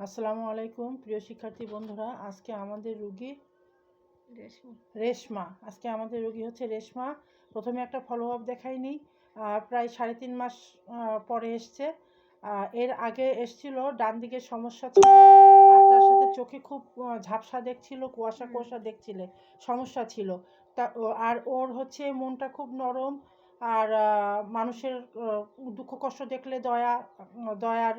আসসালামু আলাইকুম প্রিয় শিক্ষার্থী বন্ধুরা। আজকে আমাদের রোগী রেশমা। আজকে আমাদের রোগী হচ্ছে রেশমা। প্রথমে একটা ফলো আপ দেখাইনি, প্রায় 3.5 মাস পরে এসছে। এর আগে এসছিল, ডান দিকের সমস্যা ছিল, আর তার সাথে চোখে খুব ঝাপসা দেখছিল, কুয়াশা কুয়াশা দেখছিলে, সমস্যা ছিল। আর ওর হচ্ছে মনটা খুব নরম, আর মানুষের দুঃখ কষ্ট দেখলে দয়ার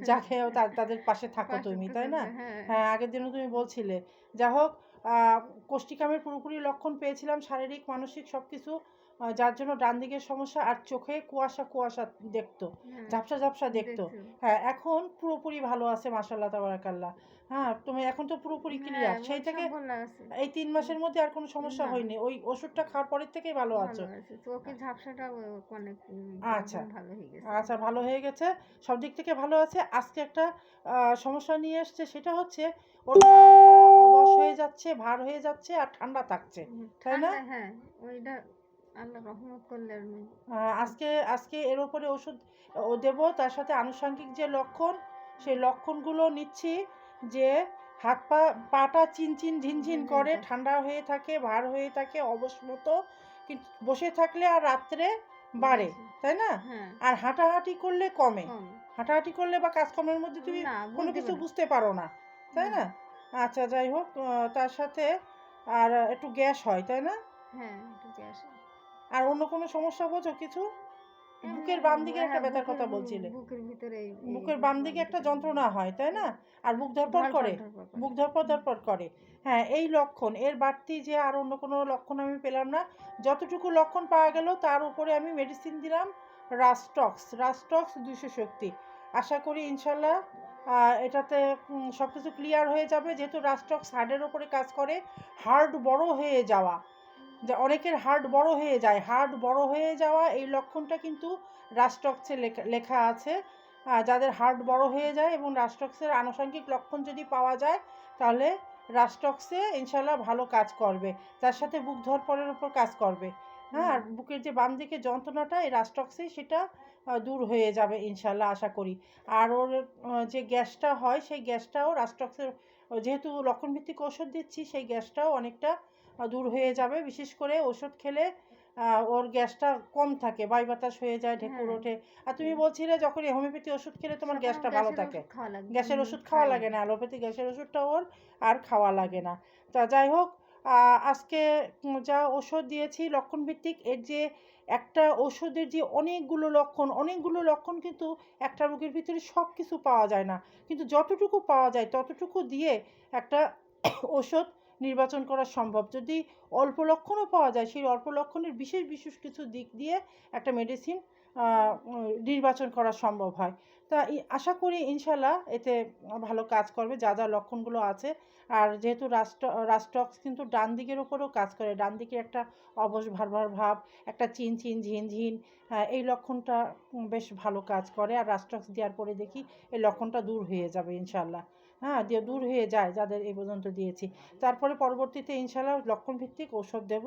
যাকেও তাদের পাশে থাকো তুমি, তাই না? হ্যাঁ, আগের দিনও তুমি বলছিলে। যা হোক, কোষ্ঠিকামের পুরোপুরি লক্ষণ পেয়েছিলাম, শারীরিক মানসিক সব কিছু, যার জন্য ডান দিকের সমস্যা, আর চোখে কুয়াশা কুয়াশা দেখতো, ঝাপসা ঝাপসা দেখতো। হ্যাঁ, এখন পুরোপুরি ভালো আছে, মাশাআল্লাহ তাবারাকাল্লাহ। হ্যাঁ, তুমি এখন তো পুরোপুরি ক্লিয়ার। সেই থেকে এই 3 মাসের মধ্যে আর কোনো সমস্যা হয়নি। ওই ওষুধটা খাওয়ার পরের থেকেই ভালো আছো। চোখের ঝাপসাটা অনেক আচ্ছা ভালো হয়ে গেছে। আচ্ছা, ভালো হয়ে গেছে, সব দিক থেকে ভালো আছে। আজকে একটা সমস্যা নিয়ে এসছে, সেটা হচ্ছে ওর অবশ হয়ে যাচ্ছে, ভার হয়ে যাচ্ছে, আর ঠান্ডা থাকছে, তাই না? হ্যাঁ, ওইটা আল্লাহ রহমত করলে আজকে আজকে এর উপরে ওষুধ দেবো, তার সাথে আনুষঙ্গিক যে লক্ষণ, সেই লক্ষণগুলো নিচ্ছি। যে হাত পাটা চিনচিন ঝিনঝিন করে, ঠান্ডা হয়ে থাকে, ভার হয়ে থাকে, অবশ মতো, কিন্তু বসে থাকলে আর রাত্রে বাড়ে, তাই না? আর হাঁটাহাঁটি করলে কমে। হাঁটাহাঁটি করলে বা কাজকর্মের মধ্যে তুমি কোনো কিছু বুঝতে পারো না, তাই না? আচ্ছা, যাই হোক, তার সাথে আর একটু গ্যাস হয়, তাই না? হ্যাঁ, একটু গ্যাস। আর অন্য কোনো সমস্যা বোঝো কিছু? বুকের বাম দিকে একটা ব্যথার কথা বলছিলে, বুকের ভিতরে বুকের বাম দিকে একটা যন্ত্রণা হয়, তাই না? আর বুক ধরপড় করে, বুক ধরপড় করে। হ্যাঁ, এই লক্ষণ, এর বাড়তি যে আর অন্য কোনো লক্ষণ আমি পেলাম না। যতটুকু লক্ষণ পাওয়া গেল তার উপরে আমি মেডিসিন দিলাম, রাস্টক্স 200 শক্তি। আশা করি ইনশাল্লাহ এটাতে সব কিছু ক্লিয়ার হয়ে যাবে, যেহেতু রাস্টক্স হার্টের ওপরে কাজ করে। হার্ট বড় হয়ে যাওয়া, যে অনেকের হার্ট বড় হয়ে যায়, হার্ট বড় হয়ে যাওয়া, এই লক্ষণটা কিন্তু রাস্টক্সে লেখা আছে। যাদের হার্ট বড় হয়ে যায় এবং রাস্টক্সের আনুষঙ্গিক লক্ষণ যদি পাওয়া যায়, তাহলে রাস্টক্সে ইনশাল্লাহ ভালো কাজ করবে, তার সাথে বুক ধরপড়ের উপর কাজ করবে। হ্যাঁ, আর বুকের যে বাম দিকে যন্ত্রণাটা, এই রাস্টক্সে সেটা দূর হয়ে যাবে ইনশাল্লাহ, আশা করি। আর ওর যে গ্যাসটা হয়, সেই গ্যাসটাও রাস্টক্সের, যেহেতু লক্ষণভিত্তিক ওষুধ দিচ্ছি, সেই গ্যাসটাও অনেকটা দূর হয়ে যাবে। বিশেষ করে ওষুধ খেলে ওর গ্যাসটা কম থাকে, বায়ু বাতাস হয়ে যায়, ঢেকুর ওঠে। আর তুমি বলছিলে যখন হোমিওপ্যাথি ওষুধ খেলে তোমার গ্যাসটা ভালো থাকে, গ্যাসের ওষুধ খাওয়া লাগে না, অ্যালোপ্যাথি গ্যাসের ওষুধটা ওর আর খাওয়া লাগে না। তা যাই হোক, আজকে যা ওষুধ দিয়েছি লক্ষণভিত্তিক, এর যে একটা ওষুধের যে অনেকগুলো লক্ষণ কিন্তু একটা রোগের ভিতরে সব কিছু পাওয়া যায় না, কিন্তু যতটুকু পাওয়া যায় ততটুকু দিয়ে একটা ওষুধ নির্বাচন করা সম্ভব। যদি অল্প লক্ষণও পাওয়া যায়, সেই অল্প লক্ষণের বিশেষ বিশেষ কিছু দিক দিয়ে একটা মেডিসিন নির্বাচন করা সম্ভব হয়। তা আশা করি ইনশাল্লাহ এতে ভালো কাজ করবে, যা যা লক্ষণগুলো আছে। আর যেহেতু রাস্টক্স কিন্তু ডান দিকের উপরেও কাজ করে, ডান দিকে একটা অবশ ভার ভাব, একটা চিনচিন ঝিনঝিন, এই লক্ষণটা বেশ ভালো কাজ করে। আর রাস্টক্স দেওয়ার পরে দেখি এই লক্ষণটা দূর হয়ে যাবে ইনশাল্লাহ। হ্যাঁ, দিয়ে দূর হয়ে যায় যাদের এই পর্যন্ত দিয়েছি। তারপরে পরবর্তীতে ইনশাল্লাহ লক্ষণভিত্তিক ঔষধ দেব,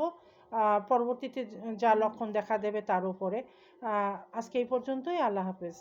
পরবর্তীতে যা লক্ষণ দেখা দেবে তার উপরে। আজকে এই পর্যন্তই। আল্লাহ হাফেজ।